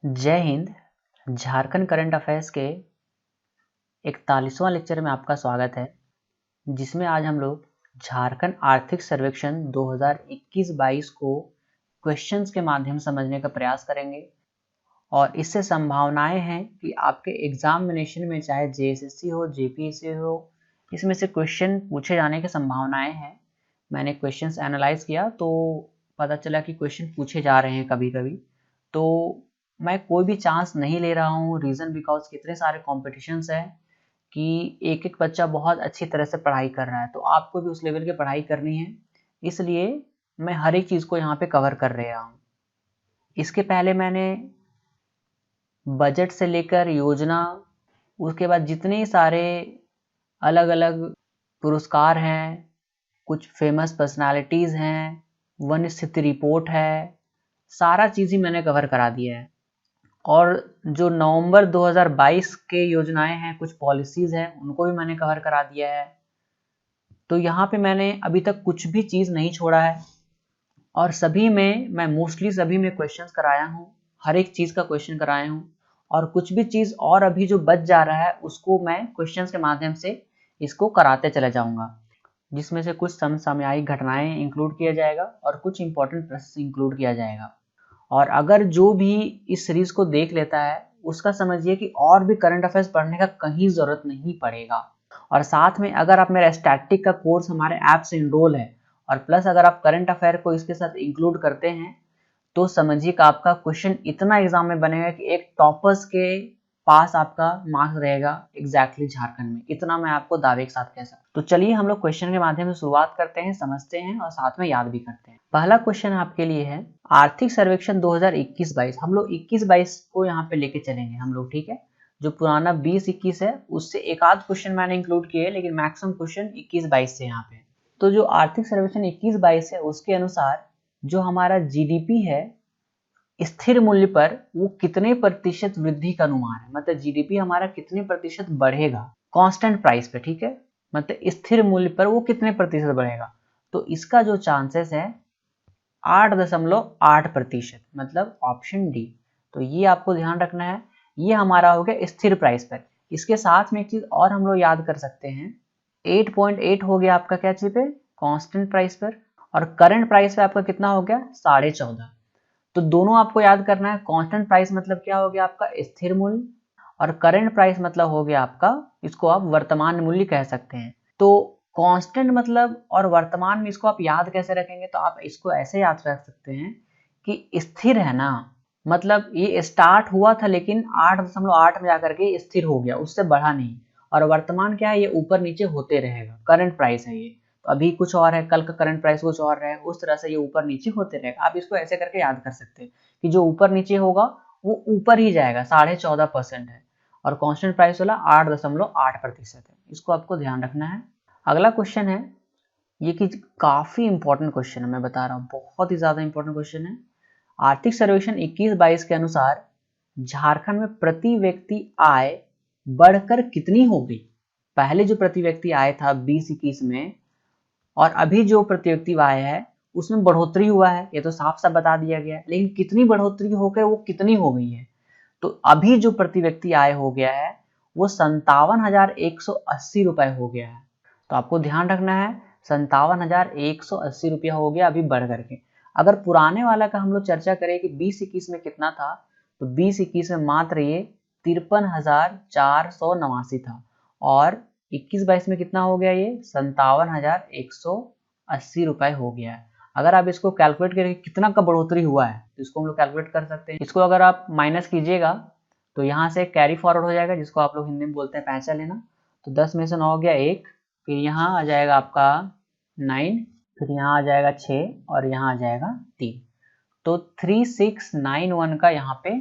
जय Hind. Jharkhand current affairs के 41वां lecture में आपका स्वागत है, जिसमें आज हम लोग झारखंड आर्थिक सर्वेक्षण 2021-22 को क्वेश्चंस के माध्यम से समझने का प्रयास करेंगे और इससे संभावनाएं हैं कि आपके एग्जामिनेशन में चाहे जेएसएससी हो, जेपीएससी हो, इसमें से क्वेश्चन पूछे जाने की संभावनाएं हैं। मैंने क्वेश्चंस एनालाइज किया तो पता चला कि क्वेश्चन पूछे जा रहे हैं कभी कभी, तो मैं कोई भी चांस नहीं ले रहा हूँ। रीज़न बिकॉज कितने सारे कॉम्पिटिशन्स हैं कि एक एक बच्चा बहुत अच्छी तरह से पढ़ाई कर रहा है, तो आपको भी उस लेवल की पढ़ाई करनी है, इसलिए मैं हर एक चीज़ को यहाँ पे कवर कर रहा हूँ। इसके पहले मैंने बजट से लेकर योजना, उसके बाद जितने सारे अलग अलग पुरस्कार हैं, कुछ फेमस पर्सनालिटीज़ हैं, वन स्थिति रिपोर्ट है, सारा चीज़ ही मैंने कवर करा दिया है। और जो नवंबर 2022 के योजनाएं हैं, कुछ पॉलिसीज़ हैं, उनको भी मैंने कवर करा दिया है। तो यहाँ पे मैंने अभी तक कुछ भी चीज़ नहीं छोड़ा है और सभी में मैं मोस्टली सभी में क्वेश्चंस कराया हूँ, हर एक चीज़ का क्वेश्चन कराया हूँ, और कुछ भी चीज़ और अभी जो बच जा रहा है उसको मैं क्वेश्चंस के माध्यम से इसको कराते चला जाऊँगा, जिसमें से कुछ समसामयिक घटनाएं इंक्लूड किया जाएगा और कुछ इंपॉर्टेंट प्रश्न इंक्लूड किया जाएगा। और अगर जो भी इस सीरीज को देख लेता है उसका समझिए कि और भी करंट अफेयर्स पढ़ने का कहीं ज़रूरत नहीं पड़ेगा। और साथ में अगर आप मेरा स्टैटिक का कोर्स हमारे ऐप से इनरोल है और प्लस अगर आप करंट अफेयर को इसके साथ इंक्लूड करते हैं तो समझिए कि आपका क्वेश्चन इतना एग्जाम में बनेगा कि एक टॉपर्स के पास आपका मार्क्स रहेगा एग्जैक्टली झारखंड में। इतना मैं आपको दावे के साथ कह सकता हूँ। तो चलिए हम लोग क्वेश्चन के माध्यम से शुरुआत करते हैं, समझते हैं और साथ में याद भी करते हैं। पहला क्वेश्चन आपके लिए है आर्थिक सर्वेक्षण 2021-22। हम लोग 21-22 को यहाँ पे लेके चलेंगे हम लोग, ठीक है। जो पुराना 20-21 है उससे एक आध क्वेश्चन मैंने इंक्लूड किए, लेकिन मैक्सिमम क्वेश्चन 21-22 से यहाँ पे। तो जो आर्थिक सर्वेक्षण 21-22 है उसके अनुसार जो हमारा जीडीपी है स्थिर मूल्य पर वो कितने प्रतिशत वृद्धि का अनुमान है, मतलब जीडीपी हमारा कितने प्रतिशत बढ़ेगा कांस्टेंट प्राइस पे, ठीक है, मतलब स्थिर मूल्य पर वो कितने प्रतिशत बढ़ेगा। तो इसका जो चांसेस है 8.8%, मतलब ऑप्शन डी। तो ये आपको ध्यान रखना है, ये हमारा हो गया स्थिर प्राइस पर। इसके साथ में एक चीज और हम लोग याद कर सकते हैं, 8.8 हो गया आपका क्या चीज पे, कांस्टेंट प्राइस पर, और करंट प्राइस पे आपका कितना हो गया 14.5। तो दोनों आपको याद करना है। कांस्टेंट प्राइस मतलब क्या हो गया आपका स्थिर मूल्य, और करंट प्राइस मतलब हो गया आपका, इसको आप वर्तमान मूल्य कह सकते हैं। तो कांस्टेंट मतलब और वर्तमान में इसको आप याद कैसे रखेंगे, तो आप इसको ऐसे याद रख सकते हैं कि स्थिर है ना, मतलब ये स्टार्ट हुआ था लेकिन 8.8 में जाकर के स्थिर हो गया, उससे बढ़ा नहीं। और वर्तमान क्या है, ये ऊपर नीचे होते रहेगा, करंट प्राइस है ये। तो अभी कुछ और है, कल का करंट प्राइस कुछ और रहेगा, उस तरह से ये ऊपर नीचे होते रहेगा। आप इसको ऐसे करके याद कर सकते हैं कि जो ऊपर नीचे होगा वो ऊपर ही जाएगा, 14.5% है, और कांस्टेंट प्राइस वाला 8.8% है। इसको आपको ध्यान रखना है। अगला क्वेश्चन है, ये कि काफी इंपॉर्टेंट क्वेश्चन है, मैं बता रहा हूँ, बहुत ही ज्यादा इंपॉर्टेंट क्वेश्चन है। आर्थिक सर्वेक्षण 21-22 के अनुसार झारखंड में प्रति व्यक्ति आय बढ़कर कितनी हो गई। पहले जो प्रति व्यक्ति आय था 20-21 में, और अभी जो प्रति व्यक्ति आय है उसमें बढ़ोतरी हुआ है, ये तो साफ साफ बता दिया गया है, लेकिन कितनी बढ़ोतरी होकर वो कितनी हो गई है। तो अभी जो प्रति व्यक्ति आय हो गया है वो 57,180 रुपए हो गया है। तो आपको ध्यान रखना है 57,180 रुपया हो गया अभी बढ़ करके। अगर पुराने वाला का हम लोग चर्चा करें कि 20-21 में कितना था, तो 20-21 में मात्र ये 53,489 था, और 21-22 में कितना हो गया, ये 57,180 रुपए हो गया है। अगर आप इसको कैलकुलेट करें कितना का बढ़ोतरी हुआ है, तो इसको हम लोग कैलकुलेट कर सकते हैं। इसको अगर आप माइनस कीजिएगा तो यहाँ से कैरी फॉरवर्ड हो जाएगा, जिसको आप लोग हिंदी में बोलते हैं पैसा लेना। तो 10 में से 9 हो गया 1, फिर यहाँ आ जाएगा आपका 9, फिर यहाँ आ जाएगा 6, और यहाँ आ जाएगा 3। तो 3691 का यहाँ पे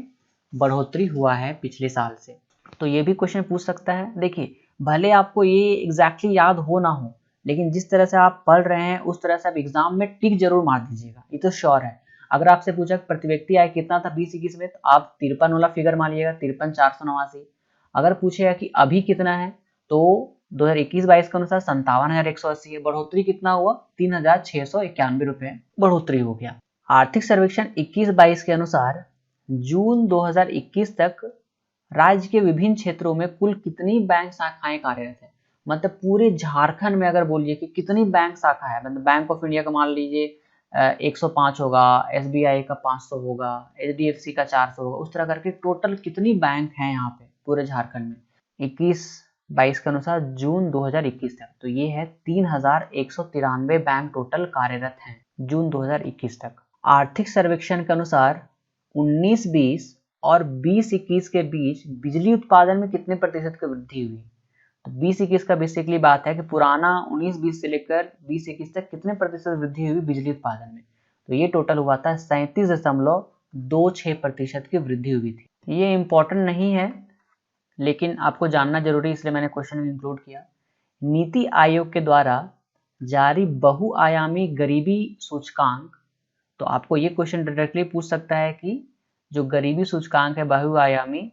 बढ़ोतरी हुआ है पिछले साल से। तो ये भी क्वेश्चन पूछ सकता है। देखिए, भले आपको ये एग्जैक्टली याद हो ना हो, लेकिन जिस तरह से आप पढ़ रहे हैं उस तरह से आप एग्जाम में टिक जरूर मार दीजिएगा, ये तो श्योर है। अगर आपसे पूछा प्रति व्यक्ति आय कितना था 20-21 में, तो आप 53 वाला फिगर मानिएगा, 53,489। अगर पूछेगा कि अभी कितना है, तो 2021-22 के अनुसार 57,180 है। बढ़ोतरी कितना हुआ, 3,691 रुपए बढ़ोतरी हो गया। आर्थिक सर्वेक्षण 21-22 के अनुसार जून 2021 तक राज्य के विभिन्न क्षेत्रों में कुल कितनी बैंक शाखाएं कार्यरत है। मतलब पूरे झारखंड में अगर बोलिए कि कितनी बैंक शाखा है, मतलब बैंक ऑफ इंडिया का मान लीजिए 105 होगा, SBI का 500 होगा, HDFC का 400 होगा, उस तरह करके टोटल कितनी बैंक हैं यहाँ पे पूरे झारखंड में 21-22 के अनुसार जून 2021 तक। तो ये है 3193 बैंक टोटल कार्यरत हैं जून 2021 तक। आर्थिक सर्वेक्षण के अनुसार 19-20 और 20-21 के बीच बिजली उत्पादन में कितने प्रतिशत की वृद्धि हुई। तो 20-21 का बेसिकली बात है कि पुराना 19-20 से लेकर 20-21 तक कितने प्रतिशत वृद्धि हुई बिजली उत्पादन में। तो ये टोटल हुआ था 37.26% की वृद्धि हुई थी। ये इंपॉर्टेंट नहीं है लेकिन आपको जानना जरूरी, इसलिए मैंने क्वेश्चन में इंक्लूड किया। नीति आयोग के द्वारा जारी बहुआयामी गरीबी सूचकांक, तो आपको ये क्वेश्चन डायरेक्टली पूछ सकता है कि जो गरीबी सूचकांक है बहुआयामी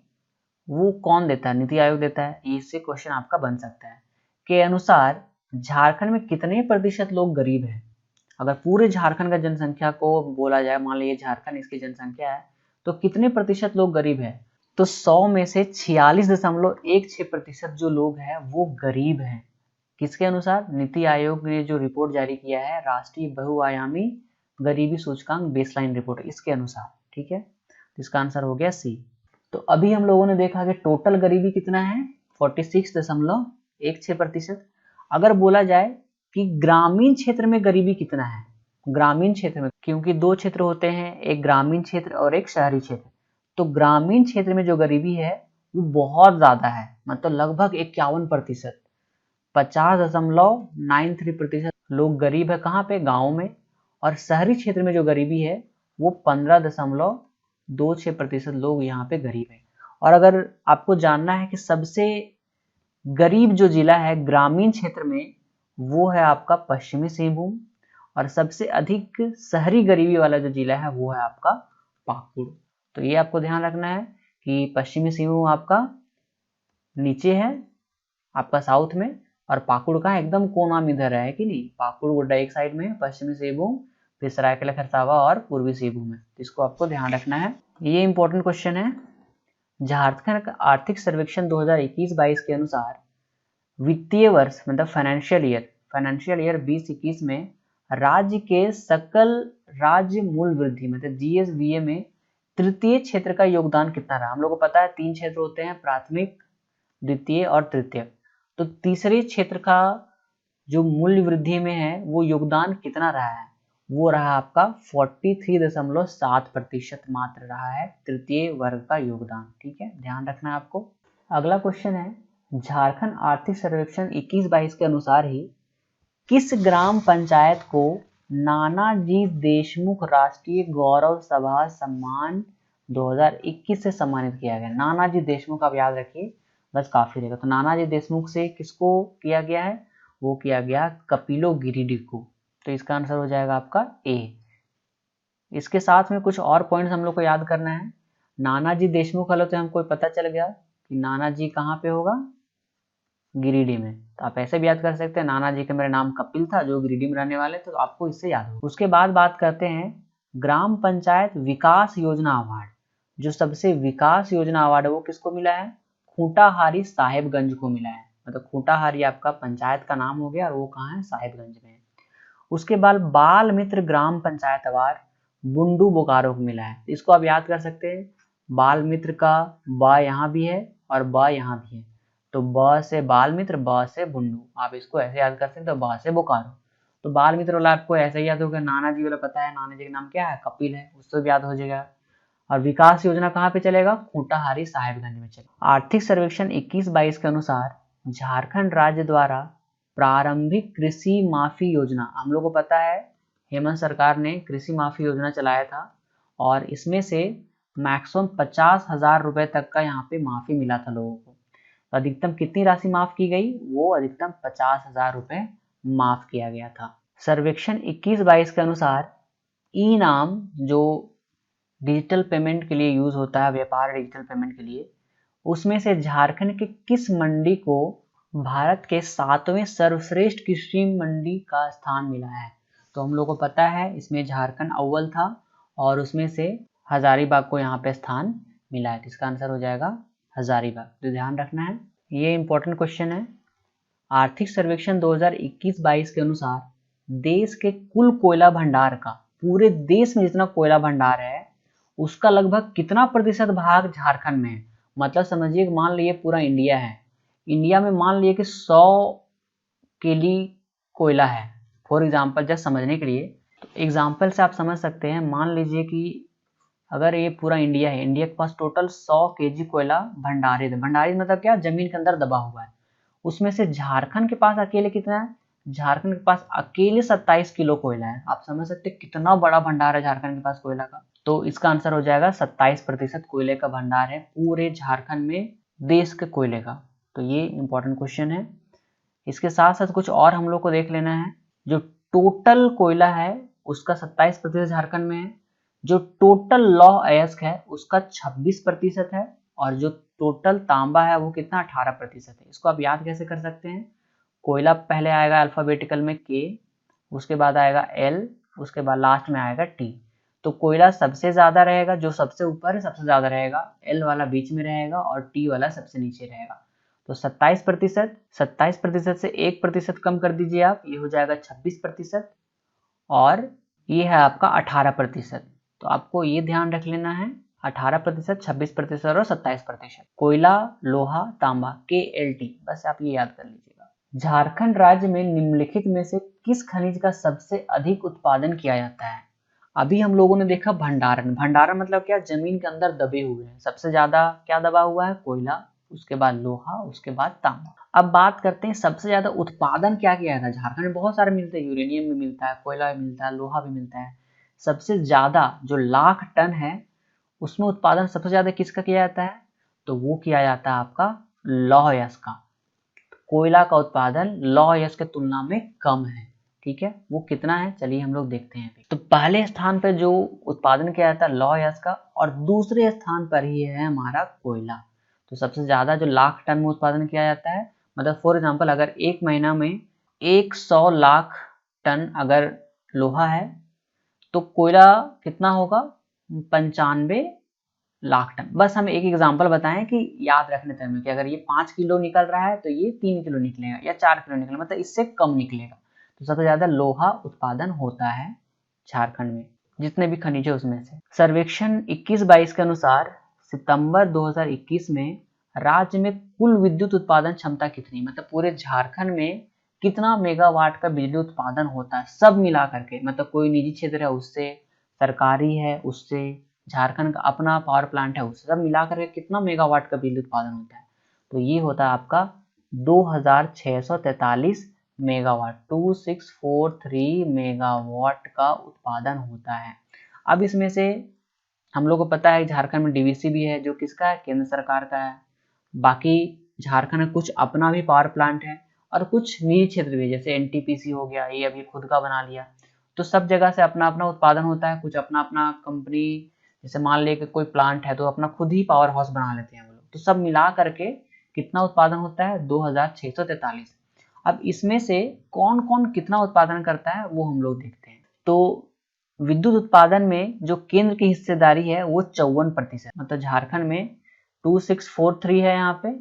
वो कौन देता है, नीति आयोग देता है, इससे क्वेश्चन आपका बन सकता है। के अनुसार झारखंड में कितने प्रतिशत लोग गरीब हैं। अगर पूरे झारखंड का जनसंख्या को बोला जाए, मान लीजिए झारखंड इसकी जनसंख्या है, तो कितने प्रतिशत लोग गरीब है। तो 100 में से 46.16% जो लोग हैं वो गरीब हैं। किसके अनुसार, नीति आयोग ने जो रिपोर्ट जारी किया है राष्ट्रीय बहुआयामी गरीबी सूचकांक बेसलाइन रिपोर्ट, इसके अनुसार। ठीक है, तो इसका आंसर हो गया सी। तो अभी हम लोगों ने देखा कि टोटल गरीबी कितना है 46.16%। अगर बोला जाए कि ग्रामीण क्षेत्र में गरीबी कितना है, ग्रामीण क्षेत्र में, क्योंकि दो क्षेत्र होते हैं, एक ग्रामीण क्षेत्र और एक शहरी क्षेत्र, तो ग्रामीण क्षेत्र में जो गरीबी है वो बहुत ज्यादा है, मतलब लगभग 51%, 50.93% लोग गरीब है कहाँ पे, गाँव में। और शहरी क्षेत्र में जो गरीबी है वो 15.26% लोग यहाँ पे गरीब है। और अगर आपको जानना है कि सबसे गरीब जो जिला है ग्रामीण क्षेत्र में वो है आपका पश्चिमी सिंहभूम, और सबसे अधिक शहरी गरीबी वाला जो जिला है वो है आपका पाकुड़। तो ये आपको ध्यान रखना है कि पश्चिमी सिंहभूम आपका नीचे है आपका साउथ में, और पाकुड़ का एकदम कोना में इधर है कि नहीं, पाकुड़ गोड्डा एक साइड में है, पश्चिमी सिंहभूम, फिर सरायकेला खरसावां और पूर्वी सिंहभूम है। इसको आपको ध्यान रखना है, ये इंपॉर्टेंट क्वेश्चन है। झारखंड का आर्थिक सर्वेक्षण 2021-22 के अनुसार वित्तीय वर्ष मतलब फाइनेंशियल ईयर 2021 में राज्य के सकल राज्य मूल वृद्धि मतलब GSVA में तृतीय क्षेत्र का योगदान कितना रहा। हम लोग को पता है 3 क्षेत्र होते हैं, प्राथमिक, द्वितीय और तृतीय। तो तीसरे क्षेत्र का जो मूल्य वृद्धि में है वो योगदान कितना रहा है, वो रहा आपका 43.7% मात्र रहा है तृतीय वर्ग का योगदान। ठीक है, ध्यान रखना है आपको। अगला क्वेश्चन है, झारखंड आर्थिक सर्वेक्षण 21-22 के अनुसार ही किस ग्राम पंचायत को नानाजी देशमुख राष्ट्रीय गौरव सभा सम्मान 2021 से सम्मानित किया गया। नानाजी देशमुख आप याद रखिए, बस काफी रहेगा। तो नानाजी देशमुख से किसको किया गया है, वो किया गया कपिलो गिरिडीह को। तो इसका आंसर हो जाएगा आपका ए। इसके साथ में कुछ और पॉइंट्स हम लोग को याद करना है। नानाजी देशमुख वाला तो हमको पता चल गया कि नानाजी कहाँ पे होगा, गिरिडीह में। तो आप ऐसे भी याद कर सकते हैं, नानाजी का मेरा नाम कपिल था जो गिरिडीह में रहने वाले, तो आपको इससे याद होगा। उसके बाद बात करते हैं ग्राम पंचायत विकास योजना अवार्ड। जो सबसे विकास योजना अवार्ड है वो किसको मिला है, खूंटाहारी साहेबगंज को मिला है। मतलब खूंटाहारी आपका पंचायत का नाम हो गया और वो कहाँ है, साहेबगंज में। उसके बाद बाल मित्र ग्राम पंचायत अवार्ड बुंडू बोकारो को मिला है। इसको आप याद कर सकते हैं, बाल मित्र का बा यहाँ भी है और ब यहाँ भी है, तो ब से बाल मित्र, ब से बुंडू, आप इसको ऐसे याद कर सकते हो, ब से बोकारो। तो बाल मित्र वाला आपको ऐसे ही याद होगा, नानाजी वाला पता है, नानाजी का नाम क्या है, कपिल है, उससे भी याद हो जाएगा। और विकास योजना कहाँ पे चलेगा, खूंटाहारी साहेबगंज में चलेगा। आर्थिक सर्वेक्षण 21-22 के अनुसार झारखंड राज्य द्वारा प्रारंभिक कृषि माफी योजना, हम लोग को पता है हेमंत सरकार ने कृषि माफी योजना चलाया था और इसमें से मैक्सिमम 50,000 रुपए तक का यहाँ पे माफी मिला था लोगों को। तो अधिकतम कितनी राशि माफ की गई, वो अधिकतम 50,000 रुपए माफ किया गया था। सर्वेक्षण 21-22 के अनुसार ई नाम जो डिजिटल पेमेंट के लिए यूज होता है, व्यापार डिजिटल पेमेंट के लिए, उसमें से झारखंड के किस मंडी को भारत के 7वें सर्वश्रेष्ठ कृषि मंडी का स्थान मिला है। तो हम लोग को पता है इसमें झारखंड अव्वल था और उसमें से हजारीबाग को यहाँ पे स्थान मिला है। इसका आंसर हो जाएगा हजारीबाग, तो ध्यान रखना है। ये इंपॉर्टेंट क्वेश्चन है। आर्थिक सर्वेक्षण 2021-22 के अनुसार देश के कुल कोयला भंडार का, पूरे देश में जितना कोयला भंडार है उसका लगभग कितना प्रतिशत भाग झारखंड में है। मतलब समझिए, मान लीजिए पूरा इंडिया है, इंडिया में मान लीजिए कि 100 केली कोयला है। फॉर एग्जाम्पल, जस्ट समझने के लिए, तो एग्जाम्पल से आप समझ सकते हैं। मान लीजिए कि अगर ये पूरा इंडिया है, इंडिया के पास टोटल 100 केजी कोयला भंडारित है। भंडारित मतलब क्या, जमीन के अंदर दबा हुआ है। उसमें से झारखंड के पास अकेले कितना है, झारखंड के पास अकेले 27 किलो कोयला है। आप समझ सकते हैं कितना बड़ा भंडार है झारखंड के पास कोयला का। तो इसका आंसर हो जाएगा 27% कोयले का भंडार है पूरे झारखंड में, देश के कोयले का। तो ये इंपॉर्टेंट क्वेश्चन है। इसके साथ साथ कुछ और हम लोग को देख लेना है। जो टोटल कोयला है उसका 27% झारखंड में है। जो टोटल लौह अयस्क है उसका 26% है। और जो टोटल तांबा है वो कितना, 18% है। इसको आप याद कैसे कर सकते हैं। कोयला पहले आएगा अल्फाबेटिकल में K, उसके बाद आएगा L, उसके बाद लास्ट में आएगा T। तो कोयला सबसे ज्यादा रहेगा, जो सबसे ऊपर है सबसे ज्यादा रहेगा, L वाला बीच में रहेगा और T वाला सबसे नीचे रहेगा। तो 27%, 27% से 1% कम कर दीजिए आप, ये हो जाएगा 26%। और ये है आपका 18%। तो आपको ये ध्यान रख लेना है, 18%, 26% और 27%। कोयला, लोहा, तांबा, KLT, बस आप ये याद कर लीजिएगा। झारखंड राज्य में निम्नलिखित में से किस खनिज का सबसे अधिक उत्पादन किया जाता है। अभी हम लोगों ने देखा भंडारण। भंडारण मतलब क्या, जमीन के अंदर दबे हुए हैं। सबसे ज्यादा क्या दबा हुआ है, कोयला, उसके बाद लोहा, उसके बाद तांबा। अब बात करते हैं सबसे ज्यादा उत्पादन क्या किया जाता है। झारखंड में बहुत सारे मिलते हैं, यूरेनियम भी मिलता है, कोयला भी मिलता है, लोहा भी मिलता है। सबसे ज्यादा जो लाख टन है उसमें उत्पादन सबसे ज्यादा किसका किया जाता है, तो वो किया जाता है आपका लौह अयस्क का। कोयला का उत्पादन लौह अयस्क की तुलना में कम है। ठीक है, वो कितना है चलिए हम लोग देखते हैं। तो पहले स्थान पर जो उत्पादन किया जाता है लौह अयस्क का, और दूसरे स्थान पर ही है हमारा कोयला। तो सबसे ज्यादा जो लाख टन में उत्पादन किया जाता है, मतलब फॉर एग्जांपल अगर एक महीना में 100 लाख टन अगर लोहा है तो कोयला कितना होगा, 95 लाख टन। बस हम एक एग्जांपल बताएं कि याद रखने तक में कि अगर ये 5 किलो निकल रहा है तो ये 3 किलो निकलेगा या 4 किलो निकलेगा, मतलब इससे कम निकलेगा। तो सबसे ज्यादा लोहा उत्पादन होता है झारखंड में, जितने भी खनिज है उसमें से। सर्वेक्षण 21-22 के अनुसार सितंबर 2021 में राज्य में कुल विद्युत उत्पादन क्षमता कितनी, मतलब पूरे झारखंड में कितना मेगावाट का बिजली उत्पादन होता है सब मिला करके। मतलब कोई निजी क्षेत्र है उससे, सरकारी है उससे, झारखंड का अपना पावर प्लांट है उससे, सब मिला करके कितना मेगावाट का बिजली उत्पादन होता है। तो ये होता है आपका 2643 मेगावाट, 2643 मेगावाट का उत्पादन होता है। अब इसमें से हम लोग को पता है झारखंड में डीवीसी भी है, जो किसका है, केंद्र सरकार का है। बाकी झारखंड में कुछ अपना भी पावर प्लांट है और कुछ निजी क्षेत्र भी, जैसे एनटीपीसी हो गया, ये अभी खुद का बना लिया। तो सब जगह से अपना अपना उत्पादन होता है, कुछ अपना अपना कंपनी, जैसे मान लिया कि कोई प्लांट है तो अपना खुद ही पावर हाउस बना लेते हैं वो लोग। तो सब मिला करके कितना उत्पादन होता है, 2643। अब इसमें से कौन कौन कितना उत्पादन करता है वो हम लोग देखते हैं। तो विद्युत उत्पादन में जो केंद्र की हिस्सेदारी है वो 54%, मतलब झारखंड में 2643 है, यहाँ पे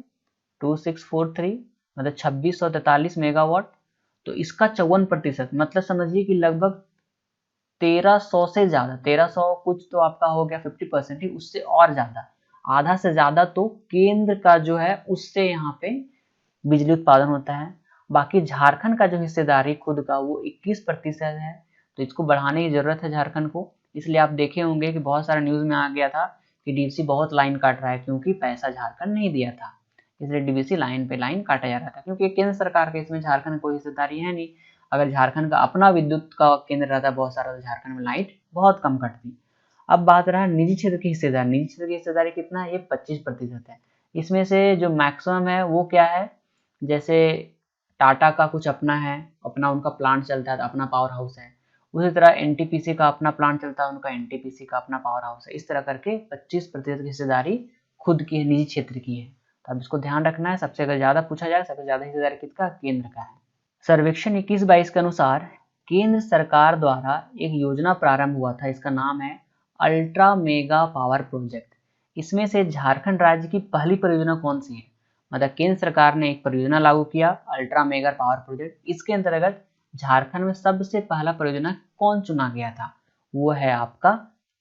2643 मतलब 2643 मेगावाट। तो इसका 54%, मतलब समझिए कि लगभग 1300 से ज्यादा, 1300 कुछ तो आपका हो गया 50% ही, उससे और ज्यादा, आधा से ज्यादा तो केंद्र का जो है उससे यहाँ पे बिजली उत्पादन होता है। बाकी झारखंड का जो हिस्सेदारी खुद का वो 21% है। तो इसको बढ़ाने की जरूरत है झारखंड को। इसलिए आप देखे होंगे कि बहुत सारा न्यूज में आ गया था कि डीवीसी बहुत लाइन काट रहा है, क्योंकि पैसा झारखंड नहीं दिया था, इसलिए डीवीसी लाइन पे लाइन काटा जा रहा था, क्योंकि केंद्र सरकार के इसमें झारखंड कोई हिस्सेदारी है नहीं। अगर झारखंड का अपना विद्युत का केंद्र रहता बहुत सारा तो झारखंड में लाइट बहुत कम कटती। अब बात रहा निजी क्षेत्र की हिस्सेदारी। निजी क्षेत्र की हिस्सेदारी कितना है, ये 25% है। इसमें से जो मैक्सिमम है वो क्या है, जैसे टाटा का कुछ अपना है, अपना उनका प्लांट चलता है, अपना पावर हाउस है। उसी तरह एनटीपीसी का अपना प्लांट चलता है, उनका एनटीपीसी का अपना पावर हाउस है। इस तरह करके 25% की हिस्सेदारी खुद की है, निजी क्षेत्र की है। तो अब इसको ध्यान रखना है। सबसे अगर ज्यादा पूछा जाए, सबसे ज्यादा हिस्सेदारी किसका, केंद्र का है। सर्वेक्षण 21-22 के अनुसार केंद्र सरकार द्वारा एक योजना प्रारंभ हुआ था, इसका नाम है अल्ट्रा मेगा पावर प्रोजेक्ट। इसमें से झारखंड राज्य की पहली परियोजना कौन सी है? मतलब केंद्र सरकार ने एक परियोजना लागू किया अल्ट्रा मेगा पावर प्रोजेक्ट, इसके अंतर्गत झारखंड में सबसे पहला परियोजना कौन चुना गया था? वो है आपका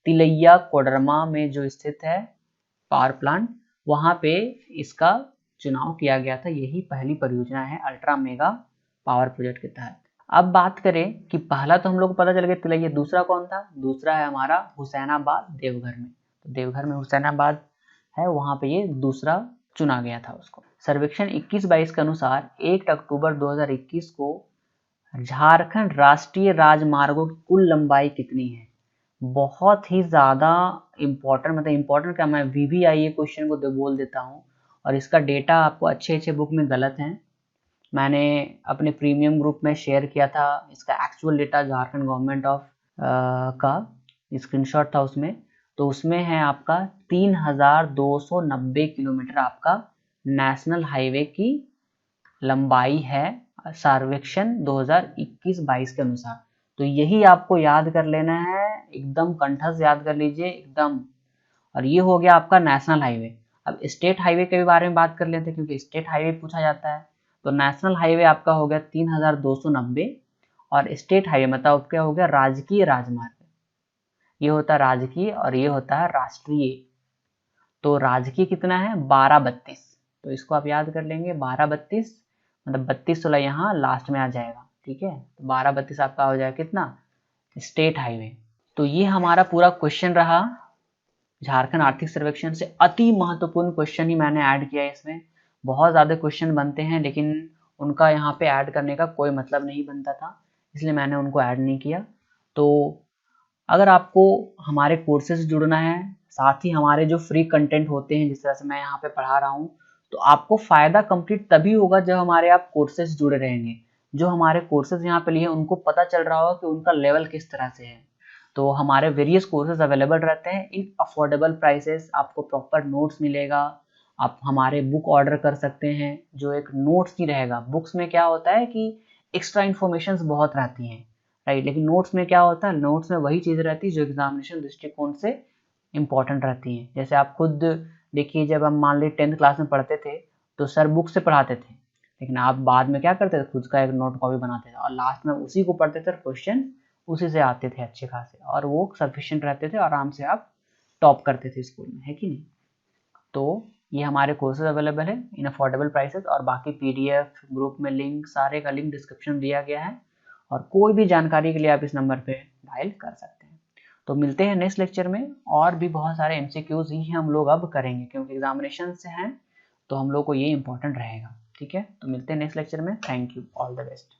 तिलैया कोडरमा में जो स्थित है पावर प्लांट, वहां पे इसका चुनाव किया गया था। यही पहली परियोजना है अल्ट्रा मेगा पावर प्रोजेक्ट के तहत। अब बात करें कि पहला तो हम लोग को पता चल गया तिलैया, दूसरा कौन था? दूसरा है हमारा हुसैनाबाद देवघर में। तो देवघर में हुसैनाबाद है, वहां पे ये दूसरा चुना गया था उसको। सर्वेक्षण 21-22 के अनुसार 1 अक्टूबर 2021 को झारखंड राष्ट्रीय राजमार्गों की कुल लंबाई कितनी है? बहुत ही ज़्यादा इम्पोर्टेंट, मतलब इम्पोर्टेंट क्या, मैं VVIA क्वेश्चन को बोल देता हूँ और इसका डेटा आपको अच्छे बुक में गलत है। मैंने अपने प्रीमियम ग्रुप में शेयर किया था इसका actual data, Jharkhand government of का स्क्रीनशॉट था उसमें। तो उसमें है आपका 3290 किलोमीटर आपका नेशनल हाईवे की लंबाई है सर्वेक्षण 2021-22 के अनुसार। तो यही आपको याद कर लेना है, एकदम कंठस्थ याद कर लीजिए एकदम। और ये हो गया आपका नेशनल हाईवे। अब स्टेट हाईवे के बारे में बात कर लेते हैं, क्योंकि स्टेट हाईवे पूछा जाता है। तो नेशनल हाईवे आपका हो गया 3290 और स्टेट हाईवे मतलब क्या हो गया? राजकीय राजमार्ग। ये होता है राजकीय और ये होता है राष्ट्रीय। तो राजकीय कितना है? 1232। तो इसको आप याद कर लेंगे 1232, मतलब 32 यहाँ लास्ट में आ जाएगा, ठीक है। तो 1232 आपका हो जाएगा कितना? State highway. तो ये हमारा पूरा क्वेश्चन रहा झारखंड आर्थिक सर्वेक्षण से। अति महत्वपूर्ण क्वेश्चन ही मैंने ऐड किया है इसमें। बहुत ज़्यादा क्वेश्चन बनते हैं लेकिन उनका यहाँ पे ऐड करने का कोई मतलब नहीं बनता था, इसलिए मैंने उनको ऐड नहीं किया। तो अगर आपको हमारे कोर्सेज जुड़ना है, साथ ही हमारे जो फ्री कंटेंट होते हैं जिस तरह से मैं यहाँ पे पढ़ा रहा हूँ, तो आपको फ़ायदा कंप्लीट तभी होगा जब हमारे आप कोर्सेज जुड़े रहेंगे। जो हमारे कोर्सेज यहाँ पे लिए उनको पता चल रहा होगा कि उनका लेवल किस तरह से है। तो हमारे वेरियस कोर्सेज अवेलेबल रहते हैं इन अफोर्डेबल प्राइसेस। आपको प्रॉपर नोट्स मिलेगा, आप हमारे बुक ऑर्डर कर सकते हैं जो एक नोट्स ही रहेगा। बुक्स में क्या होता है कि एक्स्ट्रा इन्फॉर्मेशंस बहुत रहती हैं, राइट, लेकिन नोट्स में क्या होता है? नोट्स में वही चीज़ रहती है जो एग्जामिनेशन दृष्टिकोण से इम्पॉर्टेंट रहती हैं। जैसे आप खुद देखिए, जब हम मान ली 10th क्लास में पढ़ते थे तो सर बुक से पढ़ाते थे, लेकिन आप बाद में क्या करते थे? खुद का एक नोट कॉपी बनाते थे और लास्ट में उसी को पढ़ते थे और क्वेश्चन उसी से आते थे अच्छे खासे, और वो सफिशिएंट रहते थे, आराम से आप टॉप करते थे स्कूल में, है कि नहीं। तो ये हमारे कोर्सेज अवेलेबल है इन अफोर्डेबल प्राइसेस, और बाकी PDF ग्रुप में लिंक, सारे का लिंक डिस्क्रिप्शन दिया गया है, और कोई भी जानकारी के लिए आप इस नंबर पे डायल कर सकते हैं। तो मिलते हैं नेक्स्ट लेक्चर में, और भी बहुत सारे MCQs ही हम लोग अब करेंगे क्योंकि एग्जामिनेशन से हैं, तो हम लोग को ये इंपॉर्टेंट रहेगा, ठीक है। तो मिलते हैं नेक्स्ट लेक्चर में। Thank you, all the best.